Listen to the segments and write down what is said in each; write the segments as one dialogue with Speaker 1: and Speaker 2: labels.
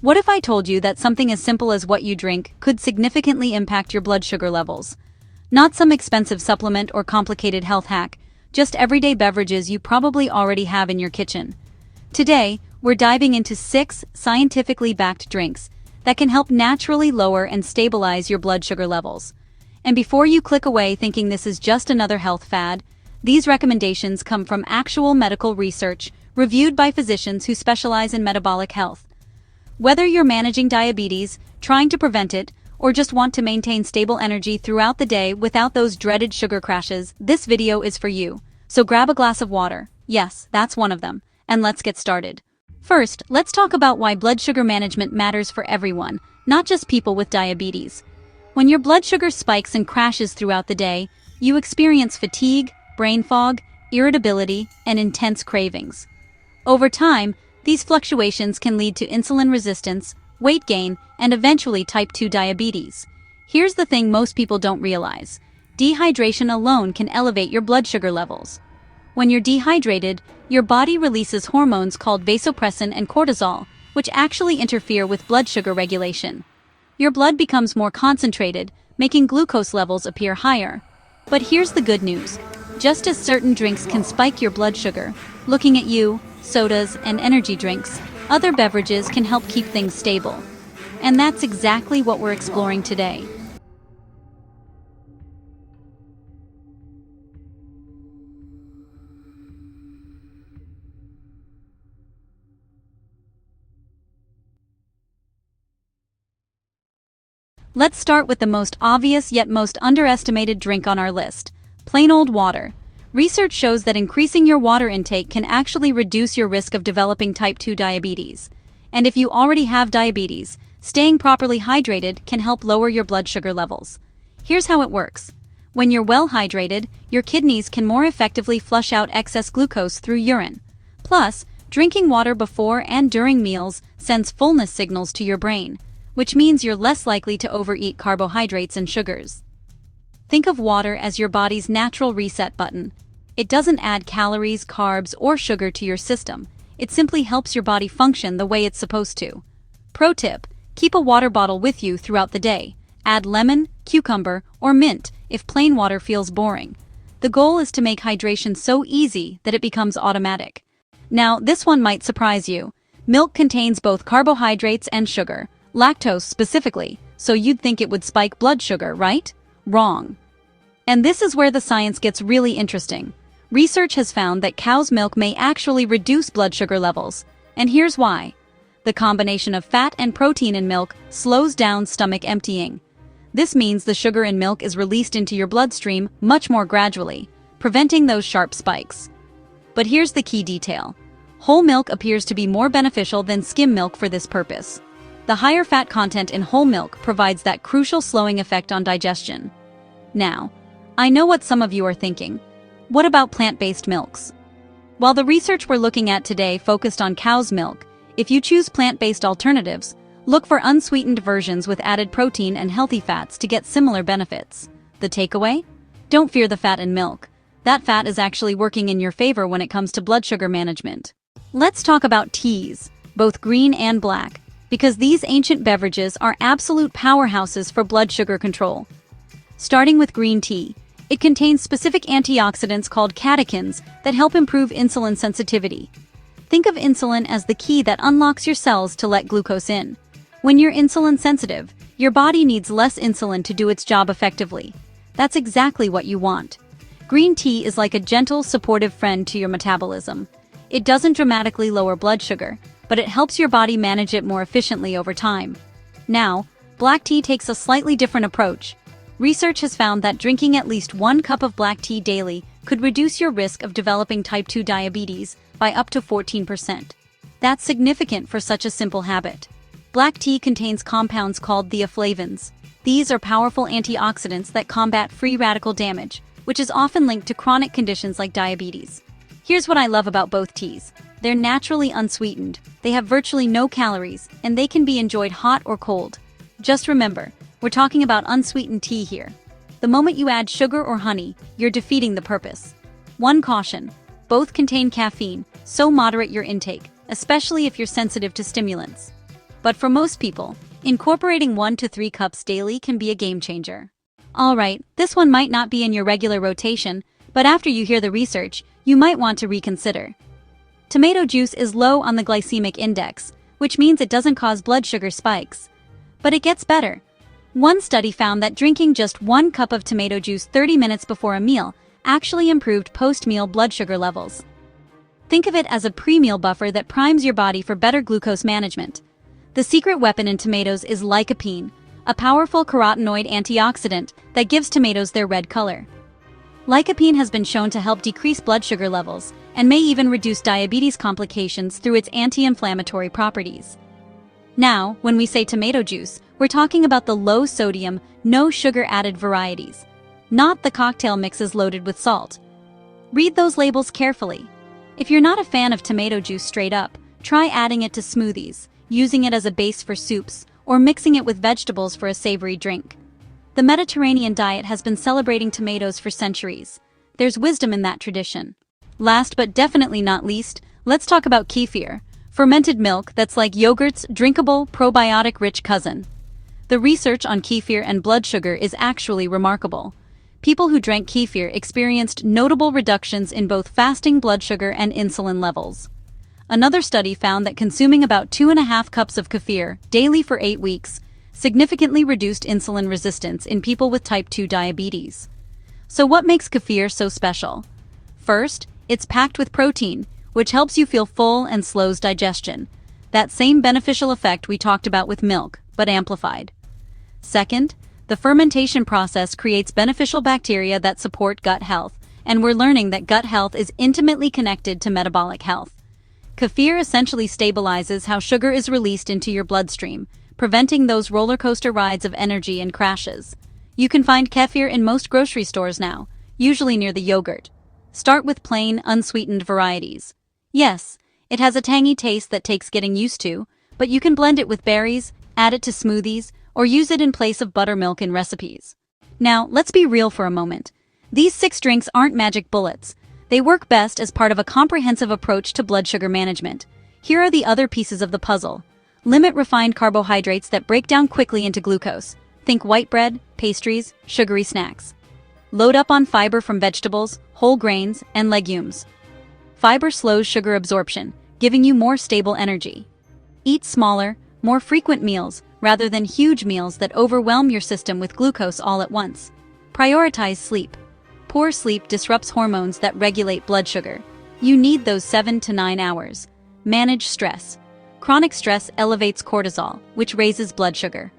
Speaker 1: What if I told you that something as simple as what you drink could significantly impact your blood sugar levels? Not some expensive supplement or complicated health hack, just everyday beverages you probably already have in your kitchen. Today, we're diving into 6 scientifically backed drinks that can help naturally lower and stabilize your blood sugar levels. And before you click away thinking this is just another health fad, these recommendations come from actual medical research reviewed by physicians who specialize in metabolic health. Whether you're managing diabetes, trying to prevent it, or just want to maintain stable energy throughout the day without those dreaded sugar crashes, this video is for you. So grab a glass of water, yes, that's one of them, and let's get started. First, let's talk about why blood sugar management matters for everyone, not just people with diabetes. When your blood sugar spikes and crashes throughout the day, you experience fatigue, brain fog, irritability, and intense cravings. Over time, these fluctuations can lead to insulin resistance, weight gain, and eventually type 2 diabetes. Here's the thing most people don't realize. Dehydration alone can elevate your blood sugar levels. When you're dehydrated, your body releases hormones called vasopressin and cortisol, which actually interfere with blood sugar regulation. Your blood becomes more concentrated, making glucose levels appear higher. But here's the good news. Just as certain drinks can spike your blood sugar, looking at you, sodas, and energy drinks, other beverages can help keep things stable. And that's exactly what we're exploring today. Let's start with the most obvious yet most underestimated drink on our list, plain old water. Research shows that increasing your water intake can actually reduce your risk of developing type 2 diabetes. And if you already have diabetes, staying properly hydrated can help lower your blood sugar levels. Here's how it works. When you're well hydrated, your kidneys can more effectively flush out excess glucose through urine. Plus, drinking water before and during meals sends fullness signals to your brain, which means you're less likely to overeat carbohydrates and sugars. Think of water as your body's natural reset button. It doesn't add calories, carbs, or sugar to your system. It simply helps your body function the way it's supposed to. Pro tip: keep a water bottle with you throughout the day. Add lemon, cucumber, or mint if plain water feels boring. The goal is to make hydration so easy that it becomes automatic. Now, this one might surprise you. Milk contains both carbohydrates and sugar, lactose specifically, so you'd think it would spike blood sugar, right? Wrong. And this is where the science gets really interesting. Research has found that cow's milk may actually reduce blood sugar levels, and here's why. The combination of fat and protein in milk slows down stomach emptying. This means the sugar in milk is released into your bloodstream much more gradually, preventing those sharp spikes. But here's the key detail. Whole milk appears to be more beneficial than skim milk for this purpose. The higher fat content in whole milk provides that crucial slowing effect on digestion. Now, I know what some of you are thinking. What about plant-based milks? While the research we're looking at today focused on cow's milk, if you choose plant-based alternatives, look for unsweetened versions with added protein and healthy fats to get similar benefits. The takeaway? Don't fear the fat in milk. That fat is actually working in your favor when it comes to blood sugar management. Let's talk about teas, both green and black, because these ancient beverages are absolute powerhouses for blood sugar control. Starting with green tea, it contains specific antioxidants called catechins that help improve insulin sensitivity. Think of insulin as the key that unlocks your cells to let glucose in. When you're insulin sensitive, your body needs less insulin to do its job effectively. That's exactly what you want. Green tea is like a gentle, supportive friend to your metabolism. It doesn't dramatically lower blood sugar, but it helps your body manage it more efficiently over time. Now, black tea takes a slightly different approach. Research has found that drinking at least 1 cup of black tea daily could reduce your risk of developing type 2 diabetes by up to 14%. That's significant for such a simple habit. Black tea contains compounds called theaflavins. These are powerful antioxidants that combat free radical damage, which is often linked to chronic conditions like diabetes. Here's what I love about both teas. They're naturally unsweetened, they have virtually no calories, and they can be enjoyed hot or cold. Just remember, we're talking about unsweetened tea here. The moment you add sugar or honey, you're defeating the purpose. One caution: both contain caffeine, so moderate your intake, especially if you're sensitive to stimulants. But for most people, incorporating 1 to 3 cups daily can be a game changer. Alright, this one might not be in your regular rotation, but after you hear the research, you might want to reconsider. Tomato juice is low on the glycemic index, which means it doesn't cause blood sugar spikes. But it gets better. One study found that drinking just 1 cup of tomato juice 30 minutes before a meal actually improved post-meal blood sugar levels. Think of it as a pre-meal buffer that primes your body for better glucose management. The secret weapon in tomatoes is lycopene, a powerful carotenoid antioxidant that gives tomatoes their red color. Lycopene has been shown to help decrease blood sugar levels and may even reduce diabetes complications through its anti-inflammatory properties. Now, when we say tomato juice, we're talking about the low-sodium, no-sugar-added varieties, not the cocktail mixes loaded with salt. Read those labels carefully. If you're not a fan of tomato juice straight up, try adding it to smoothies, using it as a base for soups, or mixing it with vegetables for a savory drink. The Mediterranean diet has been celebrating tomatoes for centuries. There's wisdom in that tradition. Last but definitely not least, let's talk about kefir, fermented milk that's like yogurt's drinkable, probiotic-rich cousin. The research on kefir and blood sugar is actually remarkable. People who drank kefir experienced notable reductions in both fasting blood sugar and insulin levels. Another study found that consuming about 2.5 cups of kefir daily for 8 weeks significantly reduced insulin resistance in people with type 2 diabetes. So what makes kefir so special? First, it's packed with protein, which helps you feel full and slows digestion. That same beneficial effect we talked about with milk, but amplified. Second, the fermentation process creates beneficial bacteria that support gut health, and we're learning that gut health is intimately connected to metabolic health. Kefir essentially stabilizes how sugar is released into your bloodstream, preventing those roller coaster rides of energy and crashes. You can find kefir in most grocery stores now, usually near the yogurt. Start with plain, unsweetened varieties. Yes, it has a tangy taste that takes getting used to, but you can blend it with berries, add it to smoothies, or use it in place of buttermilk in recipes. Now, let's be real for a moment. These 6 drinks aren't magic bullets. They work best as part of a comprehensive approach to blood sugar management. Here are the other pieces of the puzzle. Limit refined carbohydrates that break down quickly into glucose. Think white bread, pastries, sugary snacks. Load up on fiber from vegetables, whole grains, and legumes. Fiber slows sugar absorption, giving you more stable energy. Eat smaller, more frequent meals rather than huge meals that overwhelm your system with glucose all at once. Prioritize sleep. Poor sleep disrupts hormones that regulate blood sugar. You need those 7 to 9 hours. Manage stress. Chronic stress elevates cortisol, which raises blood sugar.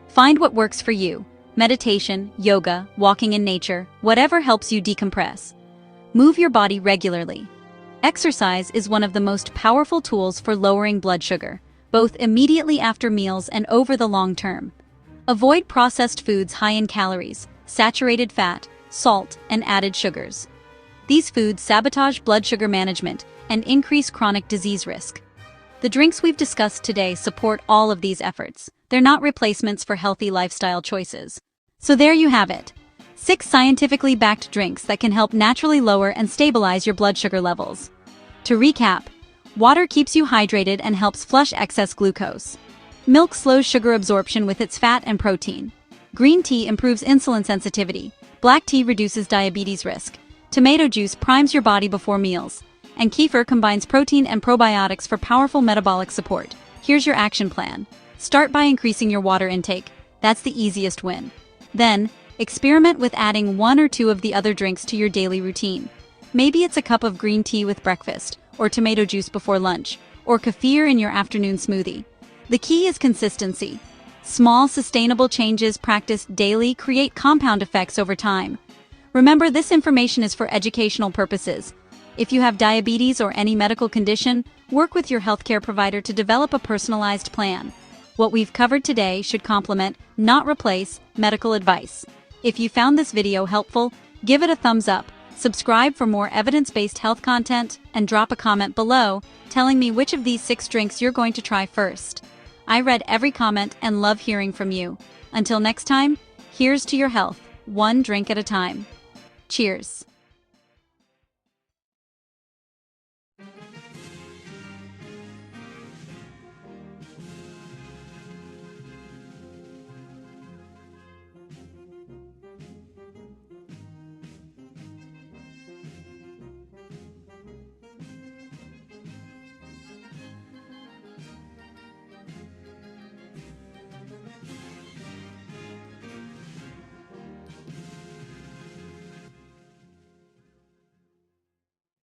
Speaker 1: Find what works for you. Meditation, yoga, walking in nature, whatever helps you decompress. Move your body regularly. Exercise is one of the most powerful tools for lowering blood sugar, both immediately after meals and over the long term. Avoid processed foods high in calories, saturated fat, salt, and added sugars. These foods sabotage blood sugar management and increase chronic disease risk. The drinks we've discussed today support all of these efforts. They're not replacements for healthy lifestyle choices. So there you have it. 6 scientifically backed drinks that can help naturally lower and stabilize your blood sugar levels. To recap, water keeps you hydrated and helps flush excess glucose. Milk slows sugar absorption with its fat and protein. Green tea improves insulin sensitivity. Black tea reduces diabetes risk. Tomato juice primes your body before meals. And kefir combines protein and probiotics for powerful metabolic support. Here's your action plan. Start by increasing your water intake. That's the easiest win. Then, experiment with adding 1 or 2 of the other drinks to your daily routine. Maybe it's a cup of green tea with breakfast, or tomato juice before lunch, or kefir in your afternoon smoothie. The key is consistency. Small, sustainable changes practiced daily create compound effects over time. Remember, this information is for educational purposes. If you have diabetes or any medical condition, work with your healthcare provider to develop a personalized plan. What we've covered today should complement, not replace, medical advice. If you found this video helpful, give it a thumbs up, subscribe for more evidence-based health content, and drop a comment below telling me which of these 6 drinks you're going to try first. I read every comment and love hearing from you. Until next time, here's to your health, one drink at a time. Cheers.